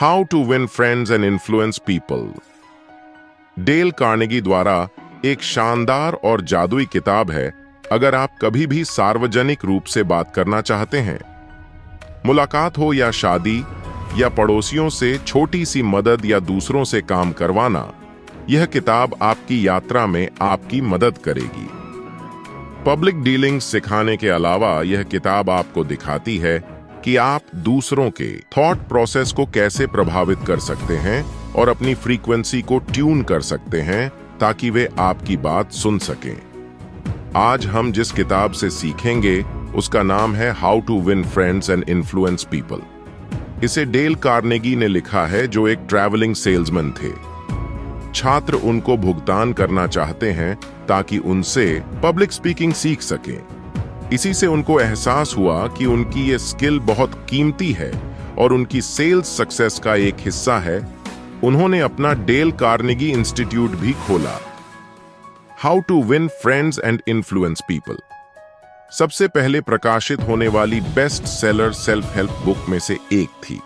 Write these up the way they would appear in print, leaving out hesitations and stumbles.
How to win friends and influence people. Dale Carnegie द्वारा एक शानदार और जादुई किताब है अगर आप कभी भी सार्वजनिक रूप से बात करना चाहते हैं। मुलाकात हो या शादी या पड़ोसियों से छोटी सी मदद या दूसरों से काम करवाना, यह किताब आपकी यात्रा में आपकी मदद करेगी। पब्लिक डीलिंग्स सिखाने के अलावा यह किताब आपको दिखाती है कि आप दूसरों के थॉट प्रोसेस को कैसे प्रभावित कर सकते हैं और अपनी फ्रीक्वेंसी को ट्यून कर सकते हैं ताकि वे आपकी बात सुन सकें। आज हम जिस किताब से सीखेंगे उसका नाम है how to win friends and influence people. इसे डेल कार्नेगी ने लिखा है, जो एक ट्रैवलिंग सेल्समैन थे। छात्र उनको भुगतान करना चाहते हैं ताकि उनसे पब्लिक स्पीकिंग सीख सकें। इसी से उनको एहसास हुआ कि उनकी ये स्किल बहुत कीमती है और उनकी सेल्स सक्सेस का एक हिस्सा है। उन्होंने अपना डेल कार्नेगी इंस्टीट्यूट भी खोला। How to win friends and influence people सबसे पहले प्रकाशित होने वाली best seller self help book में से एक थी।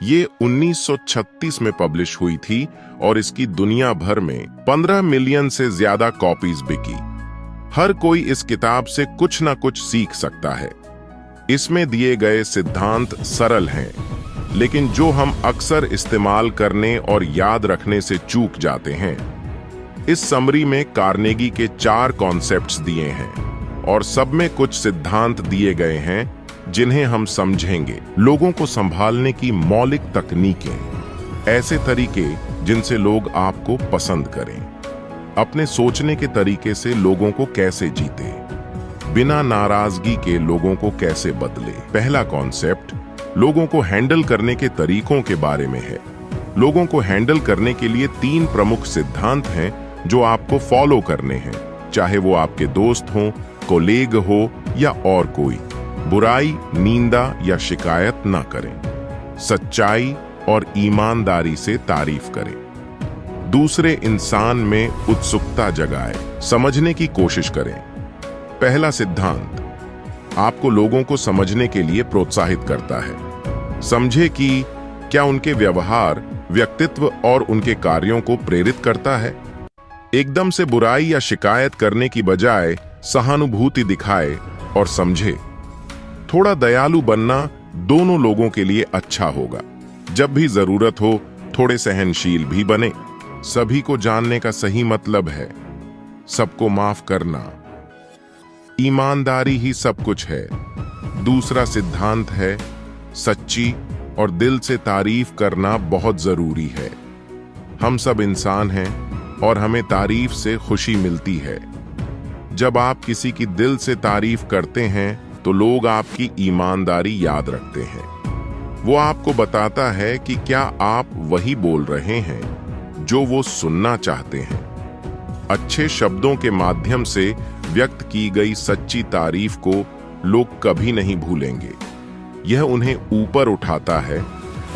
ये 1936 में पब्लिश हुई थी और इसकी दुनिया भर में 15 मिलियन से ज्यादा कॉपीज बिकी। हर कोई इस किताब से कुछ ना कुछ सीख सकता है। इसमें दिए गए सिद्धांत सरल हैं, लेकिन जो हम अक्सर इस्तेमाल करने और याद रखने से चूक जाते हैं। इस समरी में कार्नेगी के 4 कॉन्सेप्ट्स दिए हैं और सब में कुछ सिद्धांत दिए गए हैं जिन्हें हम समझेंगे। लोगों को संभालने की मौलिक तकनीकें, ऐसे तरीके जिनसे लोग आपको पसंद करें, अपने सोचने के तरीके से लोगों को कैसे जीते, बिना नाराजगी के लोगों को कैसे बदले। पहला कॉन्सेप्ट लोगों को हैंडल करने के तरीकों के बारे में है। लोगों को हैंडल करने के लिए 3 प्रमुख सिद्धांत हैं जो आपको फॉलो करने हैं, चाहे वो आपके दोस्त हों, कोलीग हो या और कोई। बुराई, निंदा या शिकायत ना करें। सच्चाई और ईमानदारी से तारीफ करें। दूसरे इंसान में उत्सुकता जगाए, समझने की कोशिश करें। पहला सिद्धांत आपको लोगों को समझने के लिए प्रोत्साहित करता है। समझे कि क्या उनके व्यवहार, व्यक्तित्व और उनके कार्यों को प्रेरित करता है। एकदम से बुराई या शिकायत करने की बजाय सहानुभूति दिखाए और समझे। थोड़ा दयालु बनना दोनों लोगों के लिए अच्छा होगा। जब भी जरूरत हो थोड़े सहनशील भी बने। सभी को जानने का सही मतलब है सबको माफ करना। ईमानदारी ही सब कुछ है। दूसरा सिद्धांत है सच्ची और दिल से तारीफ करना बहुत जरूरी है। हम सब इंसान हैं और हमें तारीफ से खुशी मिलती है। जब आप किसी की दिल से तारीफ करते हैं तो लोग आपकी ईमानदारी याद रखते हैं। वो आपको बताता है कि क्या आप वही बोल रहे हैं जो वो सुनना चाहते हैं। अच्छे शब्दों के माध्यम से व्यक्त की गई सच्ची तारीफ को लोग कभी नहीं भूलेंगे। यह उन्हें ऊपर उठाता है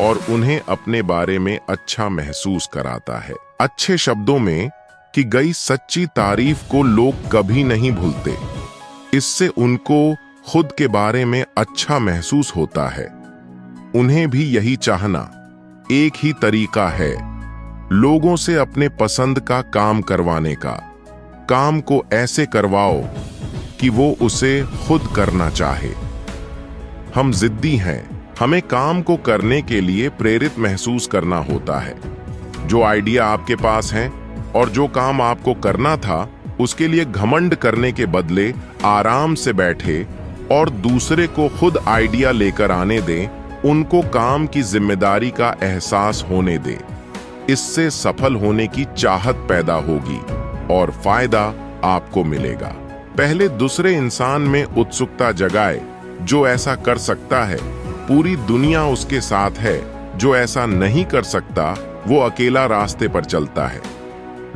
और उन्हें अपने बारे में अच्छा महसूस कराता है। अच्छे शब्दों में की गई सच्ची तारीफ को लोग कभी नहीं भूलते। इससे उनको खुद के बारे में अच्छा महसूस होता है। उन्हें भी यही चाहना। एक ही तरीका है लोगों से अपने पसंद का काम करवाने का। काम को ऐसे करवाओ कि वो उसे खुद करना चाहे। हम जिद्दी हैं। हमें काम को करने के लिए प्रेरित महसूस करना होता है। जो आइडिया आपके पास है और जो काम आपको करना था, उसके लिए घमंड करने के बदले आराम से बैठे और दूसरे को खुद आइडिया लेकर आने दें। उनको काम की जिम्मेदारी का एहसास होने दें। इससे सफल होने की चाहत पैदा होगी और फायदा आपको मिलेगा। पहले दूसरे इंसान में उत्सुकता जगाए जो ऐसा कर सकता है। पूरी दुनिया उसके साथ है। जो ऐसा नहीं कर सकता वो अकेला रास्ते पर चलता है।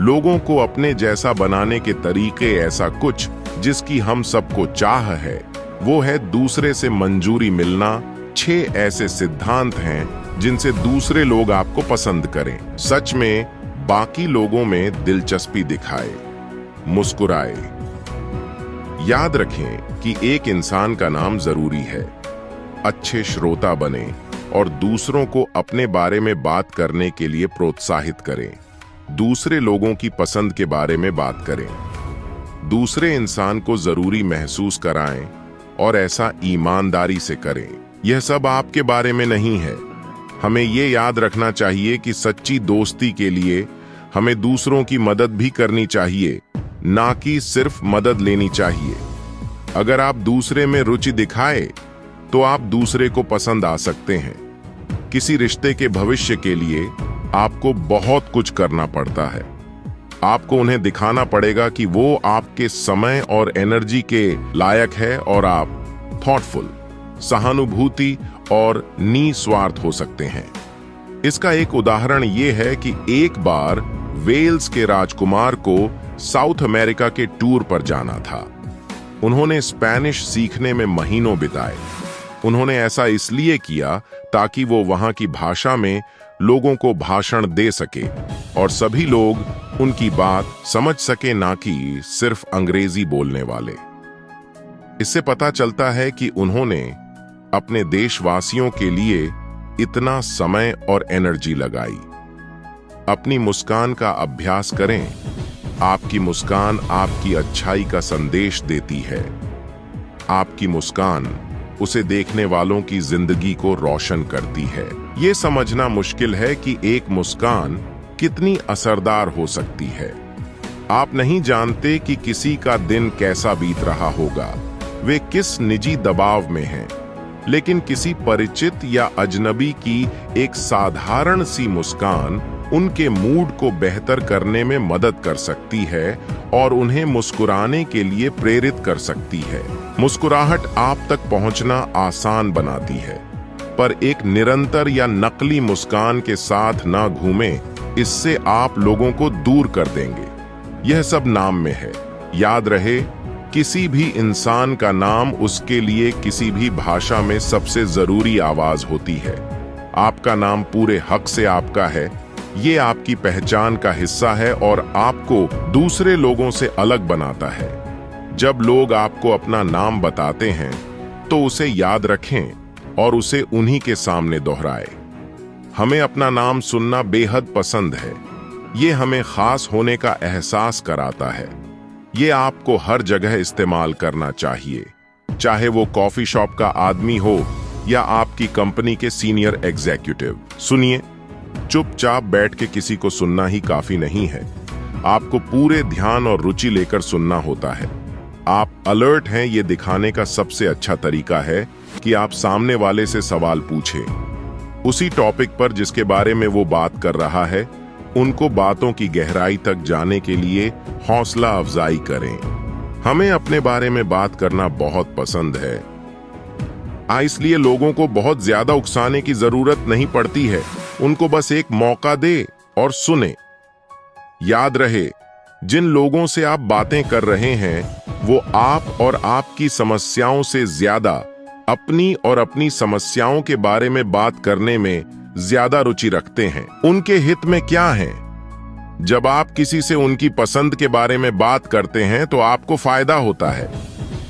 लोगों को अपने जैसा बनाने के तरीके ऐसा कुछ जिसकी हम सबको चाह है, वो है दूसरे से मंजूरी मिलना। 6 ऐसे सिद्धांत हैं जिनसे दूसरे लोग आपको पसंद करें। सच में बाकी लोगों में दिलचस्पी दिखाए, मुस्कुराए। याद रखें कि एक इंसान का नाम जरूरी है। अच्छे श्रोता बने, और दूसरों को अपने बारे में बात करने के लिए प्रोत्साहित करें। दूसरे लोगों की पसंद के बारे में बात करें। दूसरे इंसान को जरूरी महसूस कराएं और ऐसा ईमानदारी से करें। यह सब आपके बारे में नहीं है। हमें ये याद रखना चाहिए कि सच्ची दोस्ती के लिए हमें दूसरों की मदद भी करनी चाहिए, ना कि सिर्फ मदद लेनी चाहिए। अगर आप दूसरे में रुचि दिखाए तो आप दूसरे को पसंद आ सकते हैं। किसी रिश्ते के भविष्य के लिए आपको बहुत कुछ करना पड़ता है। आपको उन्हें दिखाना पड़ेगा कि वो आपके समय और एनर्जी के लायक है और आप थॉटफुल, सहानुभूति और निस्वार्थ हो सकते हैं। इसका एक उदाहरण ये है कि एक बार वेल्स के राजकुमार को साउथ अमेरिका के टूर पर जाना था। उन्होंने स्पेनिश सीखने में महीनों बिताए। उन्होंने ऐसा इसलिए किया ताकि वो वहां की भाषा में लोगों को भाषण दे सके और सभी लोग उनकी बात समझ सके, ना कि सिर्फ अंग्रेजी बोलने वाले। इससे पता चलता है कि उन्होंने अपने देशवासियों के लिए इतना समय और एनर्जी लगाई। अपनी मुस्कान का अभ्यास करें। आपकी मुस्कान आपकी अच्छाई का संदेश देती है। आपकी मुस्कान उसे देखने वालों की जिंदगी को रोशन करती है। ये समझना मुश्किल है कि एक मुस्कान कितनी असरदार हो सकती है। आप नहीं जानते कि किसी का दिन कैसा बीत रहा होगा, वे किस निजी दबाव में हैं, लेकिन किसी परिचित या अजनबी की एक साधारण सी मुस्कान उनके मूड को बेहतर करने में मदद कर सकती है और उन्हें मुस्कुराने के लिए प्रेरित कर सकती है। मुस्कुराहट आप तक पहुंचना आसान बनाती है, पर एक निरंतर या नकली मुस्कान के साथ ना घूमें, इससे आप लोगों को दूर कर देंगे। यह सब नाम में है। याद रहे, किसी भी इंसान का नाम उसके लिए किसी भी भाषा में सबसे जरूरी आवाज होती है। आपका नाम पूरे हक से आपका है। ये आपकी पहचान का हिस्सा है और आपको दूसरे लोगों से अलग बनाता है। जब लोग आपको अपना नाम बताते हैं तो उसे याद रखें और उसे उन्हीं के सामने दोहराएं। हमें अपना नाम सुनना बेहद पसंद है। ये हमें खास होने का एहसास कराता है। ये आपको हर जगह इस्तेमाल करना चाहिए, चाहे वो कॉफी शॉप का आदमी हो या आपकी कंपनी के सीनियर एग्जीक्यूटिव। सुनिए, चुपचाप बैठ के किसी को सुनना ही काफी नहीं है। आपको पूरे ध्यान और रुचि लेकर सुनना होता है। आप अलर्ट हैं, ये दिखाने का सबसे अच्छा तरीका है कि आप सामने वाले से सवाल पूछें। उसी टॉपिक पर जिसके बारे में वो बात कर रहा है, उनको बातों की गहराई तक जाने के लिए हौसला अफजाई करें। हमें अपने बारे में बात करना बहुत पसंद है, इसलिए लोगों को बहुत ज्यादा उकसाने की जरूरत नहीं पड़ती है। उनको बस एक मौका दे और सुने। याद रहे, जिन लोगों से आप बातें कर रहे हैं वो आप और आपकी समस्याओं से ज्यादा अपनी और अपनी समस्याओं के बारे में बात करने में ज्यादा रुचि रखते हैं। उनके हित में क्या है? जब आप किसी से उनकी पसंद के बारे में बात करते हैं तो आपको फायदा होता है।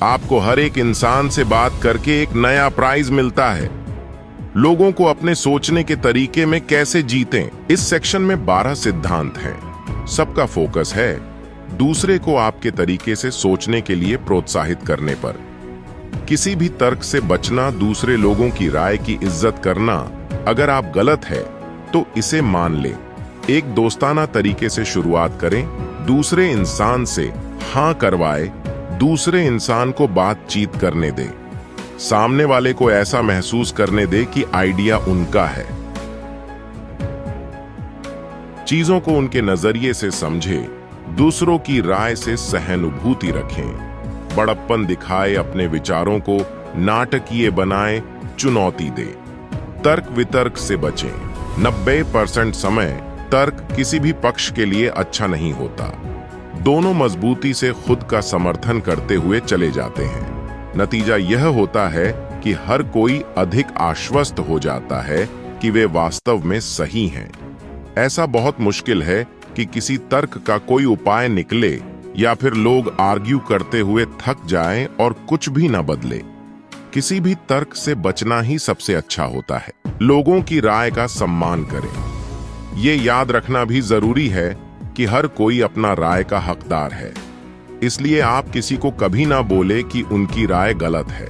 आपको हर एक इंसान से बात करके एक नया प्राइज मिलता है। लोगों को अपने सोचने के तरीके में कैसे जीतें, इस सेक्शन में 12 सिद्धांत हैं। सबका फोकस है दूसरे को आपके तरीके से सोचने के लिए प्रोत्साहित करने पर। किसी भी तर्क से बचना, दूसरे लोगों की राय की इज्जत करना। अगर आप गलत है तो इसे मान लें। एक दोस्ताना तरीके से शुरुआत करें। दूसरे इंसान से हाँ करवाए। दूसरे इंसान को बातचीत करने दें। सामने वाले को ऐसा महसूस करने दे कि आइडिया उनका है। चीजों को उनके नजरिए से समझे। दूसरों की राय से सहानुभूति रखें। बड़प्पन दिखाए, अपने विचारों को नाटकीय बनाए, चुनौती दे। तर्क वितर्क से बचें। 90% समय तर्क किसी भी पक्ष के लिए अच्छा नहीं होता। दोनों मजबूती से खुद का समर्थन करते हुए चले जाते हैं। नतीजा यह होता है कि हर कोई अधिक आश्वस्त हो जाता है कि वे वास्तव में सही हैं। ऐसा बहुत मुश्किल है कि किसी तर्क का कोई उपाय निकले या फिर लोग आर्ग्यू करते हुए थक जाएं और कुछ भी न बदले। किसी भी तर्क से बचना ही सबसे अच्छा होता है। लोगों की राय का सम्मान करें। ये याद रखना भी जरूरी है कि हर कोई अपना राय का हकदार है, इसलिए आप किसी को कभी ना बोले कि उनकी राय गलत है।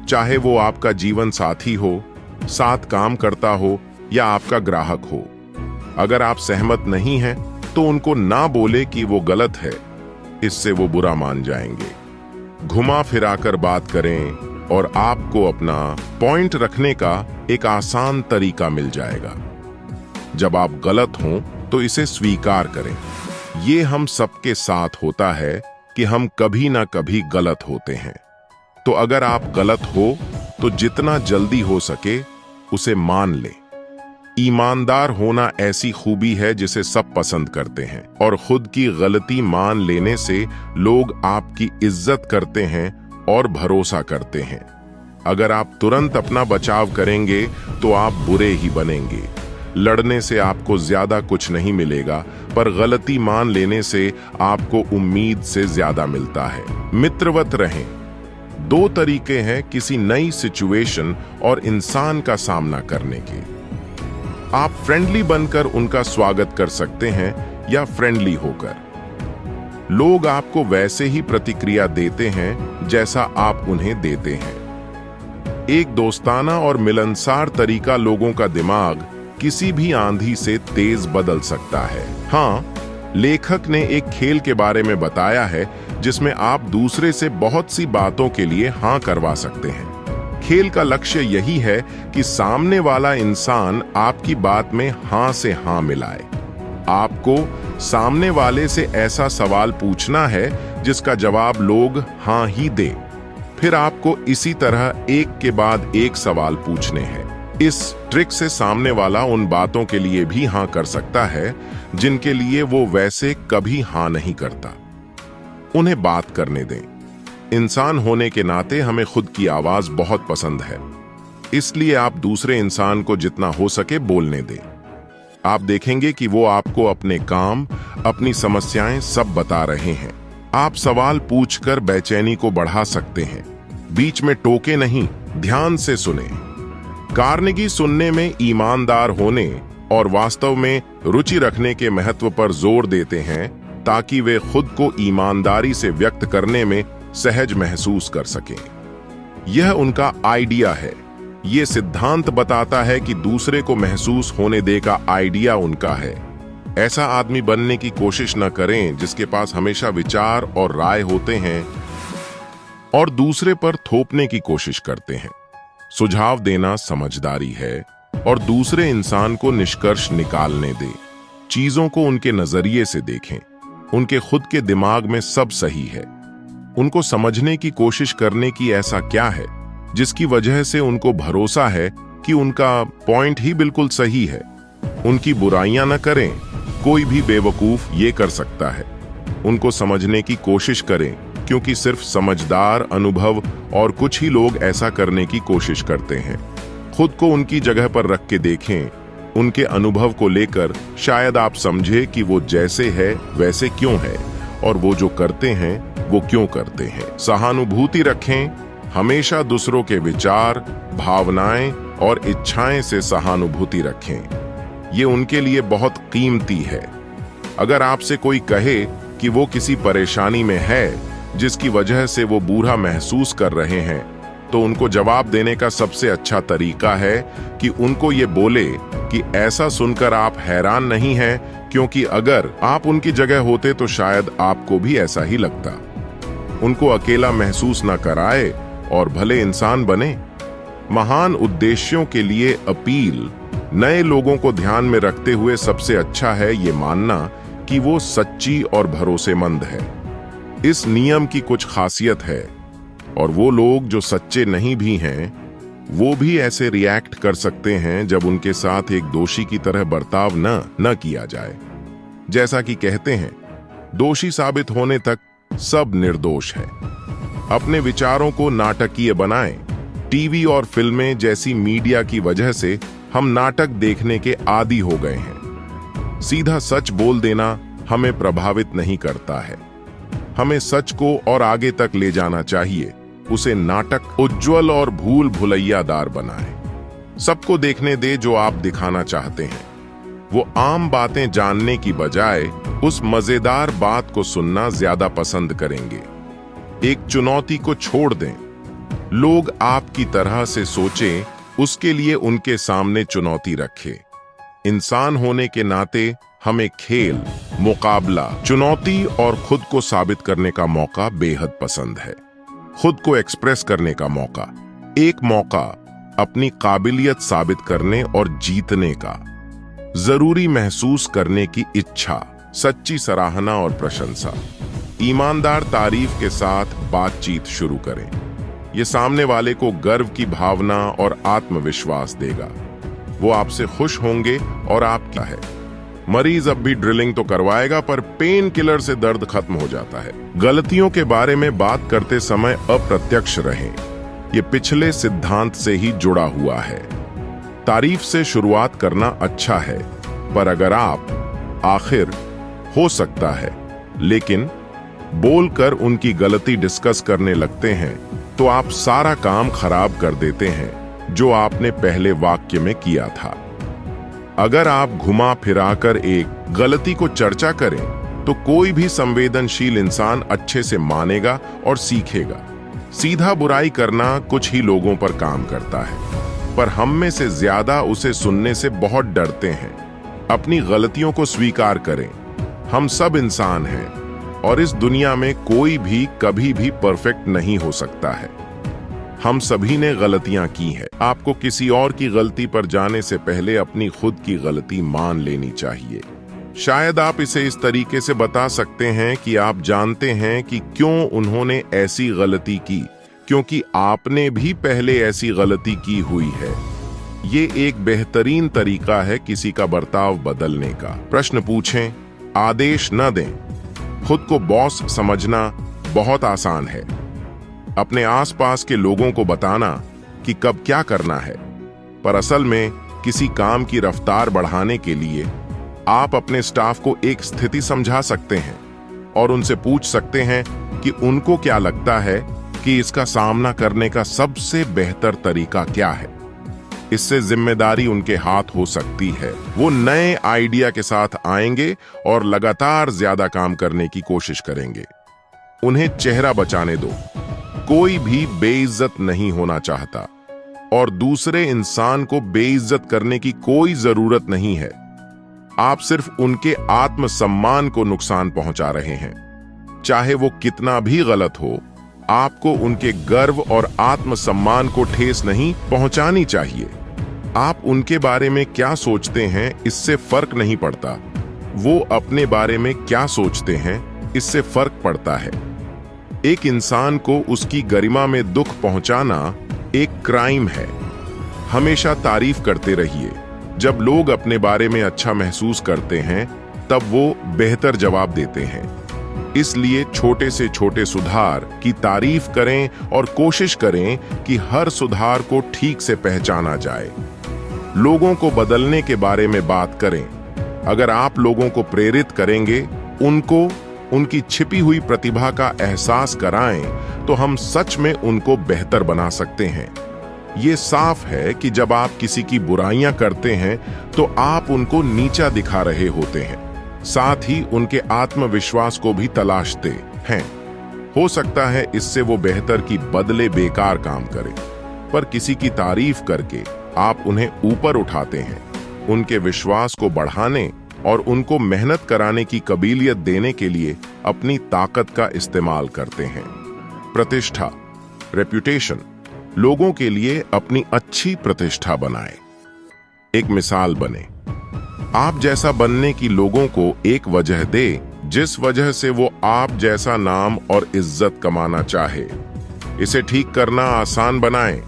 चाहे वो आपका जीवन साथी हो, साथ काम करता हो या आपका ग्राहक हो। अगर आप सहमत नहीं हैं तो उनको ना बोले कि वो गलत है, इससे वो बुरा मान जाएंगे। घुमा फिराकर बात करें और आपको अपना पॉइंट रखने का एक आसान तरीका मिल जाएगा। जब आप गलत हों तो इसे स्वीकार करें। ये हम सबके साथ होता है कि हम कभी ना कभी गलत होते हैं। तो अगर आप गलत हो तो जितना जल्दी हो सके उसे मान लें। ईमानदार होना ऐसी खूबी है जिसे सब पसंद करते हैं, और खुद की गलती मान लेने से लोग आपकी इज्जत करते हैं और भरोसा करते हैं। अगर आप तुरंत अपना बचाव करेंगे तो आप बुरे ही बनेंगे। लड़ने से आपको ज्यादा कुछ नहीं मिलेगा, पर गलती मान लेने से आपको उम्मीद से ज्यादा मिलता है। मित्रवत रहें। दो तरीके हैं किसी नई सिचुएशन और इंसान का सामना करने के। आप फ्रेंडली बनकर उनका स्वागत कर सकते हैं या फ्रेंडली होकर। लोग आपको वैसे ही प्रतिक्रिया देते हैं जैसा आप उन्हें देते हैं। एक दोस्ताना और मिलनसार तरीका लोगों का दिमाग किसी भी आंधी से तेज बदल सकता है। हाँ, लेखक ने एक खेल के बारे में बताया है जिसमें आप दूसरे से बहुत सी बातों के लिए हाँ करवा सकते हैं। खेल का लक्ष्य यही है कि सामने वाला इंसान आपकी बात में हाँ से हाँ मिलाए। आपको सामने वाले से ऐसा सवाल पूछना है जिसका जवाब लोग हाँ ही दें। फिर आपको इसी तरह एक के बाद एक सवाल पूछने हैं। इस ट्रिक से सामने वाला उन बातों के लिए भी हाँ कर सकता है जिनके लिए वो वैसे कभी हाँ नहीं करता। उन्हें बात करने दें। इंसान होने के नाते हमें खुद की आवाज बहुत पसंद है, इसलिए आप दूसरे इंसान को जितना हो सके बोलने दें। आप देखेंगे कि वो आपको अपने काम, अपनी समस्याएं सब बता रहे हैं। आप सवाल पूछकर बेचैनी को बढ़ा सकते हैं। बीच में टोके नहीं, ध्यान से सुने। कार्नेगी सुनने में ईमानदार होने और वास्तव में रुचि रखने के महत्व पर जोर देते हैं ताकि वे खुद को ईमानदारी से व्यक्त करने में सहज महसूस कर सकें। यह उनका आइडिया है। ये सिद्धांत बताता है कि दूसरे को महसूस होने दे का आइडिया उनका है। ऐसा आदमी बनने की कोशिश न करें जिसके पास हमेशा विचार और राय होते हैं और दूसरे पर थोपने की कोशिश करते हैं। सुझाव देना समझदारी है और दूसरे इंसान को निष्कर्ष निकालने दें। चीजों को उनके नजरिए से देखें। उनके खुद के दिमाग में सब सही है। उनको समझने की कोशिश करने की ऐसा क्या है जिसकी वजह से उनको भरोसा है कि उनका पॉइंट ही बिल्कुल सही है। उनकी बुराइयां न करें। कोई भी बेवकूफ ये कर सकता है। उनको समझने की कोशिश करें, क्योंकि सिर्फ समझदार, अनुभव और कुछ ही लोग ऐसा करने की कोशिश करते हैं। खुद को उनकी जगह पर रख के देखें। उनके अनुभव को लेकर शायद आप समझे कि वो जैसे है वैसे क्यों है, और वो जो करते हैं वो क्यों करते हैं। सहानुभूति रखें। हमेशा दूसरों के विचार, भावनाएं और इच्छाएं से सहानुभूति रखें। ये उनके लिए बहुत कीमती है। अगर आपसे कोई कहे कि वो किसी परेशानी में है जिसकी वजह से वो बुरा महसूस कर रहे हैं, तो उनको जवाब देने का सबसे अच्छा तरीका है कि उनको ये बोले कि ऐसा सुनकर आप हैरान नहीं हैं, क्योंकि अगर आप उनकी जगह होते तो शायद आपको भी ऐसा ही लगता। उनको अकेला महसूस न कराए और भले इंसान बने। महान उद्देश्यों के लिए अपील नए लोगों को ध्यान में रखते हुए सबसे अच्छा है ये मानना कि वो सच्ची और भरोसेमंद है। इस नियम की कुछ खासियत है, और वो लोग जो सच्चे नहीं भी हैं वो भी ऐसे रिएक्ट कर सकते हैं जब उनके साथ एक दोषी की तरह बर्ताव न किया जाए। जैसा कि कहते हैं, दोषी साबित होने तक सब निर्दोष है। अपने विचारों को नाटकीय बनाएं। टीवी और फिल्में जैसी मीडिया की वजह से हम नाटक देखने के आदी हो गए हैं। सीधा सच बोल देना हमें प्रभावित नहीं करता है। हमें सच को और आगे तक ले जाना चाहिए। उसे नाटक उज्ज्वल और भूल भुलैयादार बनाएं। सबको देखने दे जो आप दिखाना चाहते हैं। वो आम बातें जानने की बजाय उस मजेदार बात को सुनना ज्यादा पसंद करेंगे। एक चुनौती को छोड़ दें। लोग आपकी तरह से सोचें, उसके लिए उनके सामने चुनौती रखें। इंसान होने के नाते हमें खेल, मुकाबला, चुनौती और खुद को साबित करने का मौका बेहद पसंद है। खुद को एक्सप्रेस करने का मौका, एक मौका अपनी काबिलियत साबित करने और जीतने का, जरूरी महसूस करने की इच्छा, सच्ची सराहना और प्रशंसा। ईमानदार तारीफ के साथ बातचीत शुरू करें। ये सामने वाले को गर्व की भावना और आत्मविश्वास देगा। वो आपसे खुश होंगे और आप क्या है। मरीज अब भी ड्रिलिंग तो करवाएगा, पर पेन किलर से दर्द खत्म हो जाता है। गलतियों के बारे में बात करते समय अप्रत्यक्ष रहें। ये पिछले सिद्धांत से ही जुड़ा हुआ है। तारीफ से शुरुआत करना अच्छा है, पर अगर आप आखिर हो सकता है लेकिन बोलकर उनकी गलती डिस्कस करने लगते हैं तो आप सारा काम खराब कर देते हैं जो आपने पहले वाक्य में किया था। अगर आप घुमा फिराकर एक गलती को चर्चा करें तो कोई भी संवेदनशील इंसान अच्छे से मानेगा और सीखेगा। सीधा बुराई करना कुछ ही लोगों पर काम करता है, पर हम में से ज्यादा उसे सुनने से बहुत डरते हैं। अपनी गलतियों को स्वीकार करें। हम सब इंसान हैं और इस दुनिया में कोई भी कभी भी परफेक्ट नहीं हो सकता है। हम सभी ने गलतियां की हैं। आपको किसी और की गलती पर जाने से पहले अपनी खुद की गलती मान लेनी चाहिए। शायद आप इसे इस तरीके से बता सकते हैं कि आप जानते हैं कि क्यों उन्होंने ऐसी गलती की, क्योंकि आपने भी पहले ऐसी गलती की हुई है। ये एक बेहतरीन तरीका है किसी का बर्ताव बदलने का। प्रश्न पूछें, आदेश न दें। खुद को बॉस समझना बहुत आसान है। अपने आसपास के लोगों को बताना कि कब क्या करना है, पर असल में किसी काम की रफ्तार बढ़ाने के लिए आप अपने स्टाफ को एक स्थिति समझा सकते हैं और उनसे पूछ सकते हैं कि उनको क्या लगता है कि इसका सामना करने का सबसे बेहतर तरीका क्या है। इससे जिम्मेदारी उनके हाथ हो सकती है। वो नए आइडिया के साथ आएंगे और लगातार ज्यादा काम करने की कोशिश करेंगे। उन्हें चेहरा बचाने दो। कोई भी बेइज्जत नहीं होना चाहता और दूसरे इंसान को बेइज्जत करने की कोई जरूरत नहीं है। आप सिर्फ उनके आत्मसम्मान को नुकसान पहुंचा रहे हैं। चाहे वो कितना भी गलत हो, आपको उनके गर्व और आत्मसम्मान को ठेस नहीं पहुंचानी चाहिए। आप उनके बारे में क्या सोचते हैं इससे फर्क नहीं पड़ता। वो अपने बारे में क्या सोचते हैं इससे फर्क पड़ता है। एक इंसान को उसकी गरिमा में दुख पहुंचाना एक क्राइम है। हमेशा तारीफ करते रहिए। जब लोग अपने बारे में अच्छा महसूस करते हैं तब वो बेहतर जवाब देते हैं। इसलिए छोटे से छोटे सुधार की तारीफ करें और कोशिश करें कि हर सुधार को ठीक से पहचाना जाए। लोगों को बदलने के बारे में बात करें। अगर आप लोगों को प्रेरित करेंगे, उनको उनकी छिपी हुई प्रतिभा का एहसास कराएं, तो हम सच में उनको बेहतर बना सकते हैं। ये साफ है कि जब आप किसी की बुराइयां करते हैं तो आप उनको नीचा दिखा रहे होते हैं, साथ ही उनके आत्मविश्वास को भी तलाशते हैं। हो सकता है इससे वो बेहतर की बदले बेकार काम करें, पर किसी की तारीफ करके आप उन्हें ऊपर उठाते हैं, उनके विश्वास को बढ़ाने और उनको मेहनत कराने की काबिलियत देने के लिए अपनी ताकत का इस्तेमाल करते हैं। प्रतिष्ठा, रेप्यूटेशन। लोगों के लिए अपनी अच्छी प्रतिष्ठा बनाएं। एक मिसाल बने। आप जैसा बनने की लोगों को एक वजह दे जिस वजह से वो आप जैसा नाम और इज्जत कमाना चाहे। इसे ठीक करना आसान बनाएं।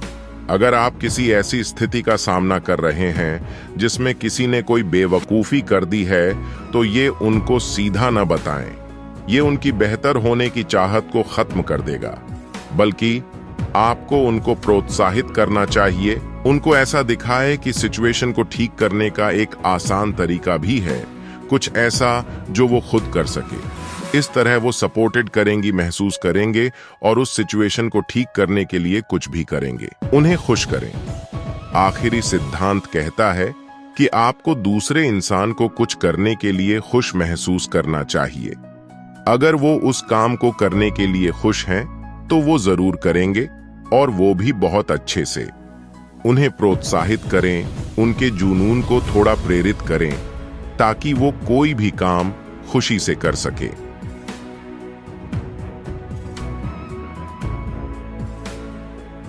अगर आप किसी ऐसी स्थिति का सामना कर रहे हैं जिसमें किसी ने कोई बेवकूफी कर दी है, तो ये उनको सीधा न बताएं। ये उनकी बेहतर होने की चाहत को खत्म कर देगा, बल्कि आपको उनको प्रोत्साहित करना चाहिए। उनको ऐसा दिखाए कि सिचुएशन को ठीक करने का एक आसान तरीका भी है, कुछ ऐसा जो वो खुद कर सके। इस तरह वो सपोर्टेड करेंगी महसूस करेंगे और उस सिचुएशन को ठीक करने के लिए कुछ भी करेंगे। उन्हें खुश करें। आखिरी सिद्धांत कहता है कि आपको दूसरे इंसान को कुछ करने के लिए खुश महसूस करना चाहिए। अगर वो उस काम को करने के लिए खुश हैं, तो वो जरूर करेंगे, और वो भी बहुत अच्छे से। उन्हें प्रोत्साहित करें, उनके जुनून को थोड़ा प्रेरित करें, ताकि वो कोई भी काम खुशी से कर सके।